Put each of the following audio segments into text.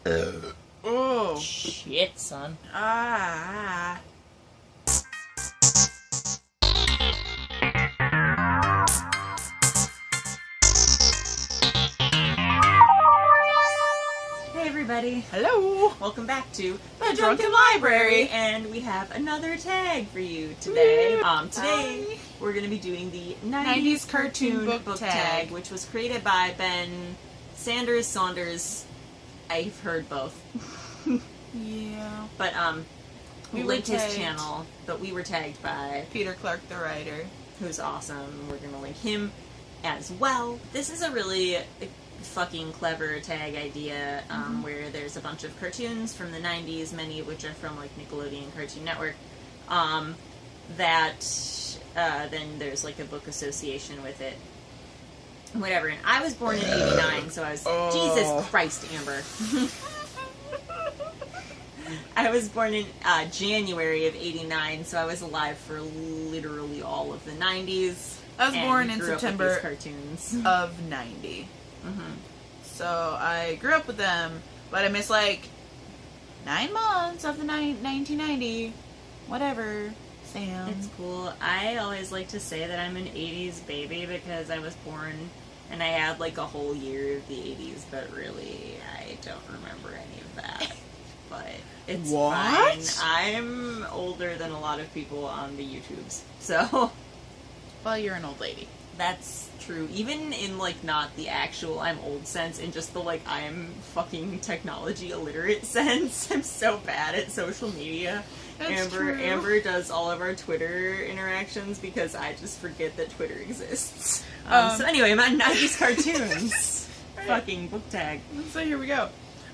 Oh. Shit, son. Ah. Hey everybody. Hello. Welcome back to The Drunken Library. And we have another tag for you today. Woo. Today Hi. we're going to be doing the 90s cartoon book tag, which was created by Ben Saunders. I've heard both. Yeah. But We we were linked his tagged. channel, but we were tagged by Peter Clark, the writer. who's awesome. We're going to link him as well. This is a really fucking clever tag idea where there's a bunch of cartoons from the 90s, many of which are from like Nickelodeon Cartoon Network, that then there's like a book association with it. Whatever. And I was born in 89, so I was... Jesus Christ, Amber. I was born in January of 89, so I was alive for literally all of the 90s. I was born in grew up with September these cartoons. of 90. Mm-hmm. So I grew up with them, but I missed like 9 months of the 1990. Whatever, Sam. It's cool. I always like to say that I'm an 80s baby because I was born and I had like a whole year of the 80s, but really I don't remember any of that. But it's What? fine. I'm older than a lot of people on the YouTubes, so Well, you're an old lady. that's true. Even in like not the actual I'm old sense, in just the like I'm fucking technology illiterate sense. I'm so bad at social media. That's true. Amber does all of our Twitter interactions because I just forget that Twitter exists. So anyway, I'm on 90s cartoons. Fucking book tag. So here we go.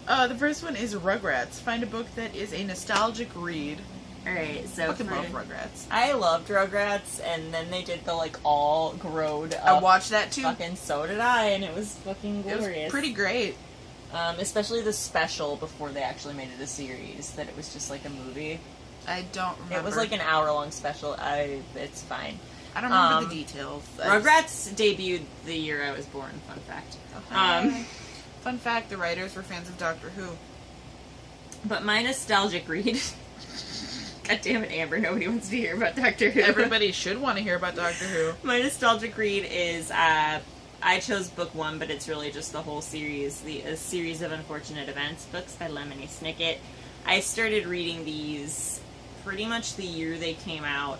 The first one is Rugrats. Find a book that is a nostalgic read. Alright, so Fucking love Rugrats. I loved Rugrats, and then they did the like all growed up. I watched that too. Fucking so did I, and it was fucking It glorious. was pretty great. Especially the special before they actually made it a series, that it was just like a movie. I don't remember. It was like an hour-long special. It's fine. I don't remember the details. Rugrats debuted the year I was born, fun fact. Fun fact, the writers were fans of Doctor Who. But my nostalgic read... God damn it, Amber, nobody wants to hear about Doctor Who. Everybody should want to hear about Doctor Who. My nostalgic read is, I chose book 1, but it's really just the whole series, A Series of Unfortunate Events, books by Lemony Snicket. I started reading these pretty much the year they came out,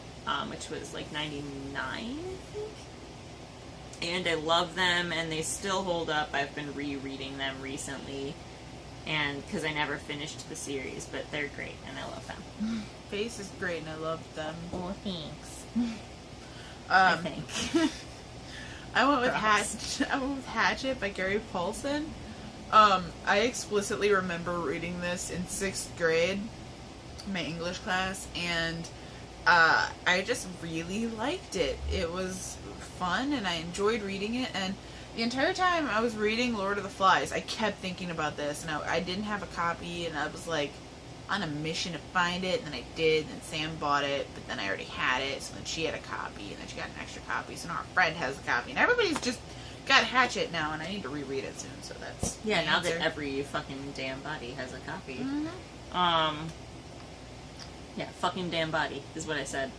which was like 99, I think? And I love them, and they still hold up. I've been rereading them recently, and because I never finished the series, but they're great, and I love them. Face is great, and I love them. Oh, thanks. I think. I went with Props. I went with Hatchet by Gary Paulson. I explicitly remember reading this in 6th grade, my English class, and I just really liked it. It was fun, and I enjoyed reading it, and the entire time I was reading Lord of the Flies, I kept thinking about this, and I didn't have a copy, and I was like on a mission to find it, and then I did, and Sam bought it, but then I already had it, so then she had a copy, and then she got an extra copy, so now our friend has a copy, and everybody's just got Hatchet now, and I need to reread it soon, so that's Yeah, my now answer. that every fucking damn body has a copy. Mhm. Yeah, fucking damn body is what I said.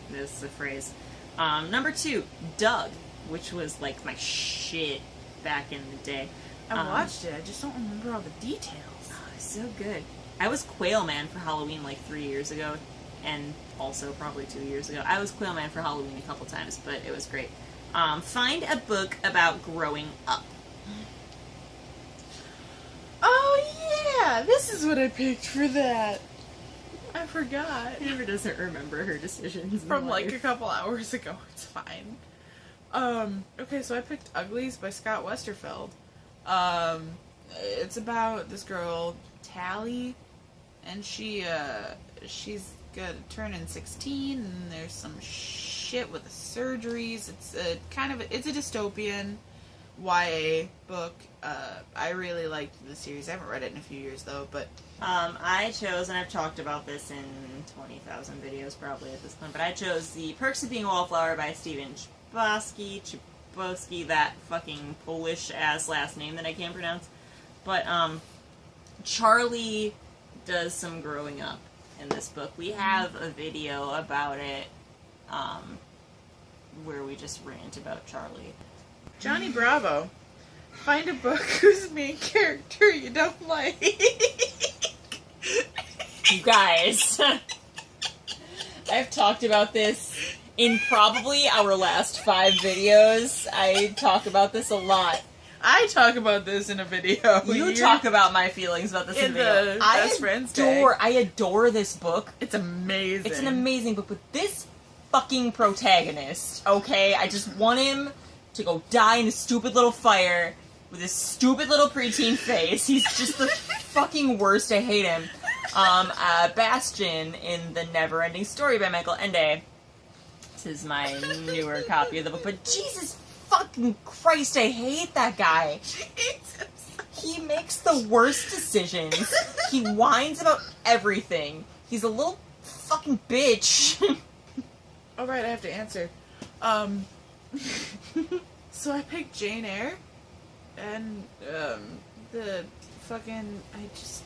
This is a phrase. Number 2, Doug, which was like my shit back in the day. I watched it, I just don't remember all the details. Oh, it's so good. I was Quail Man for Halloween like 3 years ago, and also probably 2 years ago. I was Quail Man for Halloween a couple times, but it was great. Find a book about growing up. Oh yeah, this is what I picked for that. I forgot. Amber doesn't remember her decisions From in like life. a couple hours ago. It's fine. Okay, so I picked Uglies by Scott Westerfeld. It's about this girl, Tally, and she's gonna turn in 16, and there's some shit with the surgeries. It's a dystopian YA book. I really liked the series. I haven't read it in a few years though, but I chose, and I've talked about this in 20,000 videos probably at this point, but I chose The Perks of Being a Wallflower by Stephen Chbosky, that fucking Polish-ass last name that I can't pronounce. But, Charlie does some growing up in this book. We have a video about it, where we just rant about Charlie. Johnny Bravo. Find a book whose main character you don't like. You guys, I've talked about this in probably our last 5 videos. I talk about this a lot. I talk about this in a video. You talk about my feelings about this in a video. The Best Friends Day. I adore this book. It's amazing. It's an amazing book, but this fucking protagonist, okay? I just want him to go die in a stupid little fire with his stupid little preteen face. He's just the fucking worst. I hate him. Bastion in The Never-Ending Story by Michael Ende. This is my newer copy of the book, but Jesus fucking Christ, I hate that guy. He makes the worst decisions. He whines about everything. He's a little fucking bitch. Alright, I have to answer. So I picked Jane Eyre, and, the fucking,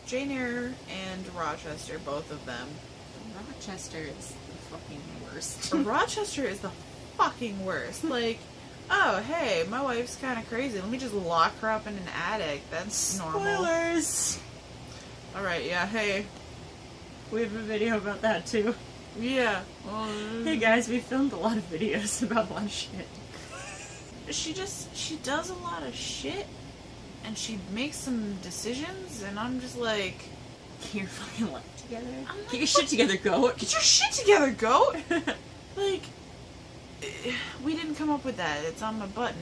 Jane Eyre and Rochester, both of them. Rochester is the fucking worst. Rochester is the fucking worst. Like, oh, hey, my wife's kind of crazy. Let me just lock her up in an attic. That's normal. Spoilers! Alright, yeah, hey. We have a video about that, too. Yeah. Well, Hey guys, we filmed a lot of videos about a lot of shit. she does a lot of shit, and she makes some decisions, and I'm just like... Get your fucking life together. Like, Get your shit together, goat. Get your shit together, goat! Like, we didn't come up with that. It's on my button.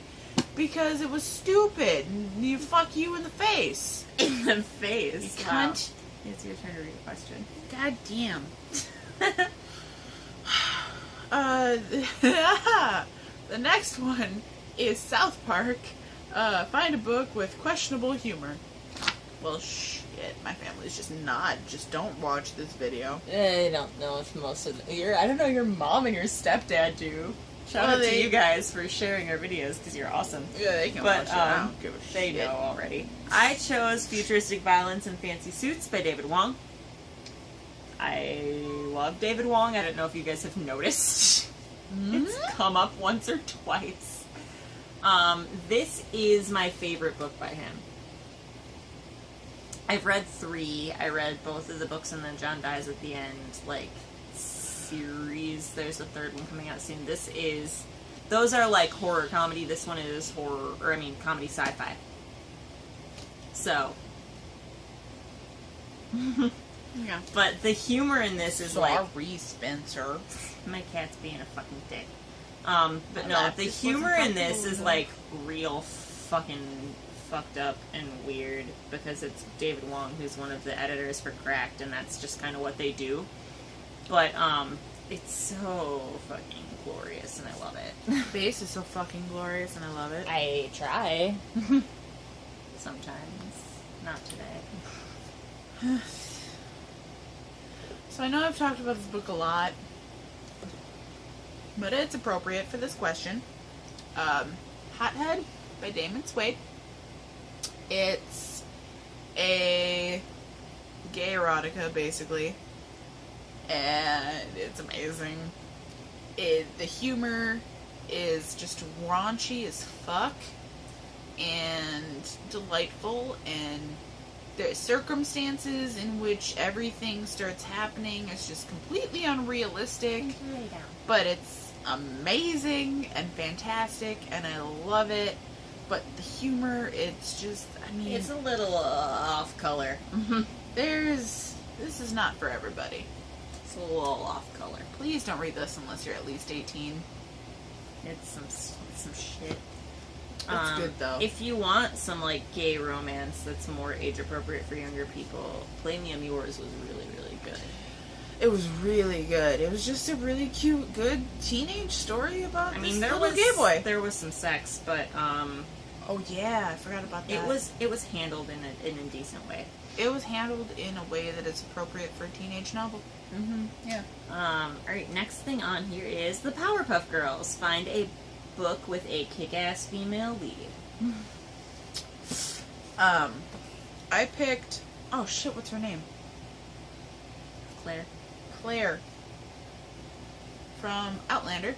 Because it was stupid. You fuck you in the face. In the face. You Wow. cunt. It's your turn to read a question. God damn. The next one is South Park. Find a book with questionable humor. Well, shit. My family's just don't watch this video. I don't know if most of I don't know, your mom and your stepdad do. Shout out to you guys for sharing our videos, because you're awesome. Yeah, they can But, watch it. I don't give a They shit. know already. I chose Futuristic Violence and Fancy Suits by David Wong. I love David Wong. I don't know if you guys have noticed. It's come up once or twice. This is my favorite book by him. I've read 3. I read both of the books and then John Dies at the End, series. There's a 3rd one coming out soon. Those are horror comedy. This one is comedy sci-fi. So. Yeah. But the humor in this is Sorry, Spencer. my cat's being a fucking dick. But no, That the just humor wasn't in this is comfortable real fucking fucked up and weird, because it's David Wong, who's one of the editors for Cracked, and that's just kind of what they do. But it's so fucking glorious, and I love it. Base is so fucking glorious, and I love it. I try. Sometimes. Not today. So I know I've talked about this book a lot, but it's appropriate for this question. Hothead by Damon Suede. It's a gay erotica, basically, and it's amazing. The humor is just raunchy as fuck and delightful, and the circumstances in which everything starts happening is just completely unrealistic, but it's amazing and fantastic, and I love it. But the humor, it's just, It's a little off color. this is not for everybody. It's a little off color. Please don't read this unless you're at least 18. It's some shit. It's good, though. If you want some gay romance that's more age appropriate for younger people, Play Me I'm Yours was really, really good. It was really good. It was just a really cute, good teenage story about this little gay boy. There was some sex, but Oh yeah, I forgot about that. it was handled in a decent way. It was handled in a way that is appropriate for a teenage novel. Yeah. Alright, next thing on here is The Powerpuff Girls. Find a book with a kick-ass female lead. I picked Oh shit, what's her name? Claire. Claire. From Outlander.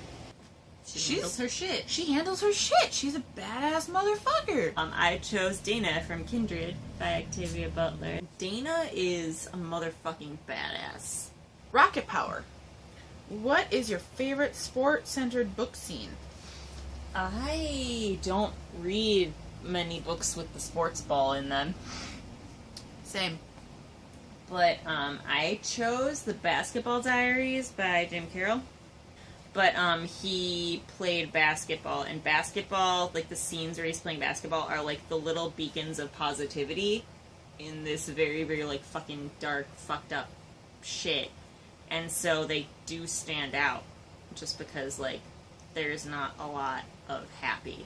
She handles her shit. She handles her shit. She's a badass motherfucker. I chose Dana from Kindred by Octavia Butler. Dana is a motherfucking badass. Rocket Power. What is your favorite sport-centered book scene? I don't read many books with the sports ball in them. Same. But I chose The Basketball Diaries by Jim Carroll. But he played basketball, and basketball, like the scenes where he's playing basketball, are like the little beacons of positivity in this very, very like fucking dark, fucked up shit. And so they do stand out, just because like there's not a lot of happy.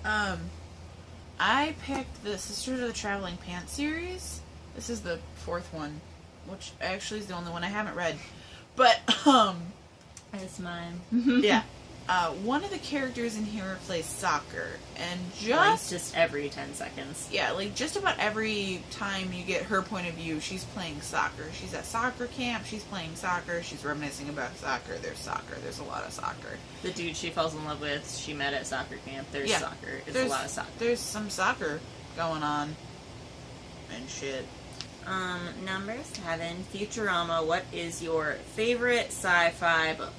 I picked the Sisters of the Traveling Pants series. This is the 4th one, which actually is the only one I haven't read. But, That's mine. yeah. One of the characters in here plays soccer, and just every 10 seconds. Yeah, like, just about every time you get her point of view, she's playing soccer. She's at soccer camp, she's playing soccer, she's reminiscing about soccer, there's a lot of soccer. The dude she falls in love with, she met at soccer camp, there's soccer, there's a lot of soccer. There's some soccer going on, and shit. Number 7, Futurama. What is your favorite sci-fi book?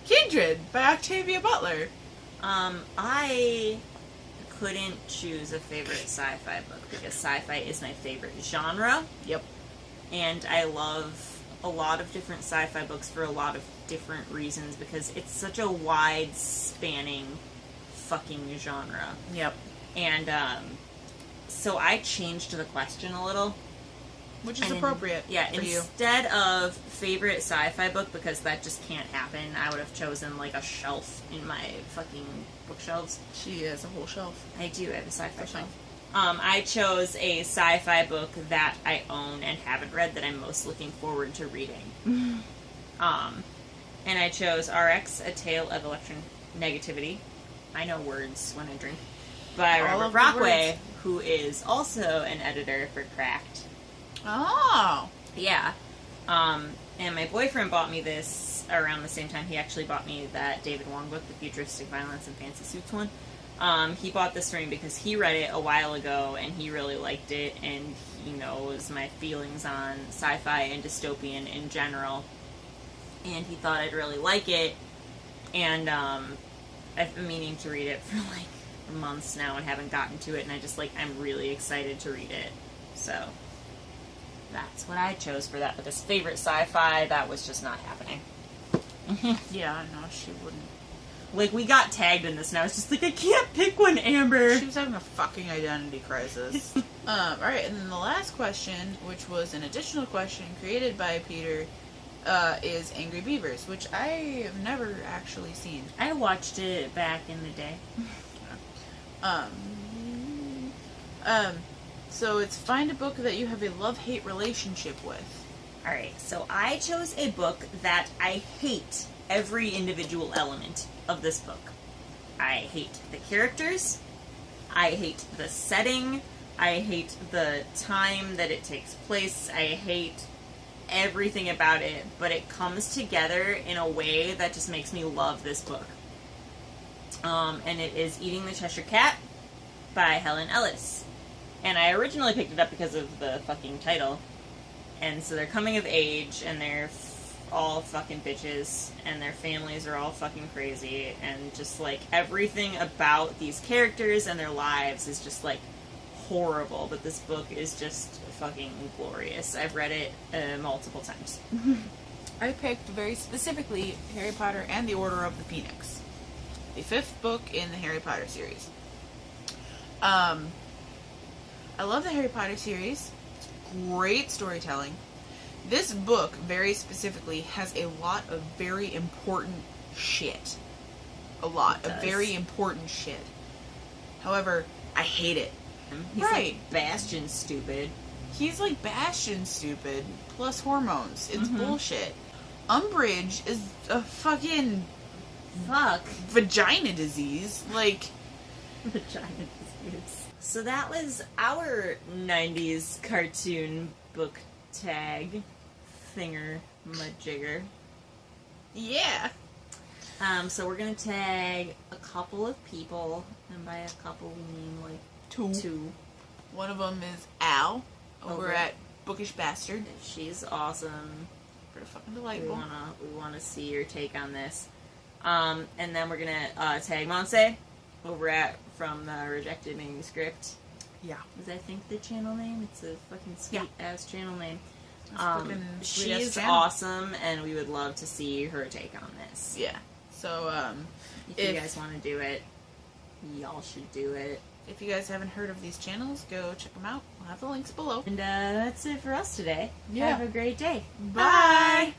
Kindred by Octavia Butler. I couldn't choose a favorite sci-fi book because sci-fi is my favorite genre. Yep. And I love a lot of different sci-fi books for a lot of different reasons because it's such a wide-spanning fucking genre. Yep. And, so I changed the question a little. Which is appropriate for you. Instead of favorite sci-fi book, because that just can't happen, I would have chosen, like, a shelf in my fucking bookshelves. She has a whole shelf. I do, I have a sci-fi shelf. I chose a sci-fi book that I own and haven't read that I'm most looking forward to reading. And I chose RX, A Tale of Electronegativity. I know words when I drink. By Robert Brockway, who is also an editor for Cracked. Oh! Yeah. And my boyfriend bought me this around the same time he actually bought me that David Wong book, the Futuristic Violence and Fancy Suits one. He bought this for me because he read it a while ago and he really liked it, and he knows my feelings on sci-fi and dystopian in general. And he thought I'd really like it. And I've been meaning to read it for like months now and haven't gotten to it, and I'm really excited to read it. So that's what I chose for that. But this favorite sci-fi, that was just not happening. Yeah, no, she wouldn't. Like, we got tagged in this, and I was just like, I can't pick one, Amber. She was having a fucking identity crisis. Alright, and then the last question, which was an additional question created by Peter, is Angry Beavers, which I have never actually seen. I watched it back in the day. So it's find a book that you have a love-hate relationship with. Alright, so I chose a book that I hate every individual element of this book. I hate the characters, I hate the setting, I hate the time that it takes place, I hate everything about it, but it comes together in a way that just makes me love this book. And it is Eating the Cheshire Cat by Helen Ellis. And I originally picked it up because of the fucking title. And so they're coming of age, and they're all fucking bitches, and their families are all fucking crazy, and just, like, everything about these characters and their lives is just, like, horrible. But this book is just fucking glorious. I've read it multiple times. I picked very specifically Harry Potter and the Order of the Phoenix, the 5th book in the Harry Potter series. I love the Harry Potter series. It's great storytelling. This book, very specifically, has a lot of very important shit. A lot of very important shit. However, I hate it. He's like Bastion stupid. He's like Bastion stupid, plus hormones. It's bullshit. Umbridge is a fucking... Fuck. Vagina disease. Like... Vagina disease. So that was our 90s cartoon book tag thinger majigger. Yeah. So we're gonna tag a couple of people, and by a couple we mean like two. One of them is Al over at Bookish Bastard. She's awesome. Pretty fucking delightful. We wanna see your take on this. And then we're gonna tag Monse over at From the Rejected Manuscript. Yeah. Is I think the channel name? It's a fucking sweet ass channel name. She's awesome, and we would love to see her take on this. Yeah. So, if you guys want to do it, y'all should do it. If you guys haven't heard of these channels, go check them out. We'll have the links below. And that's it for us today. Yeah. Have a great day. Bye.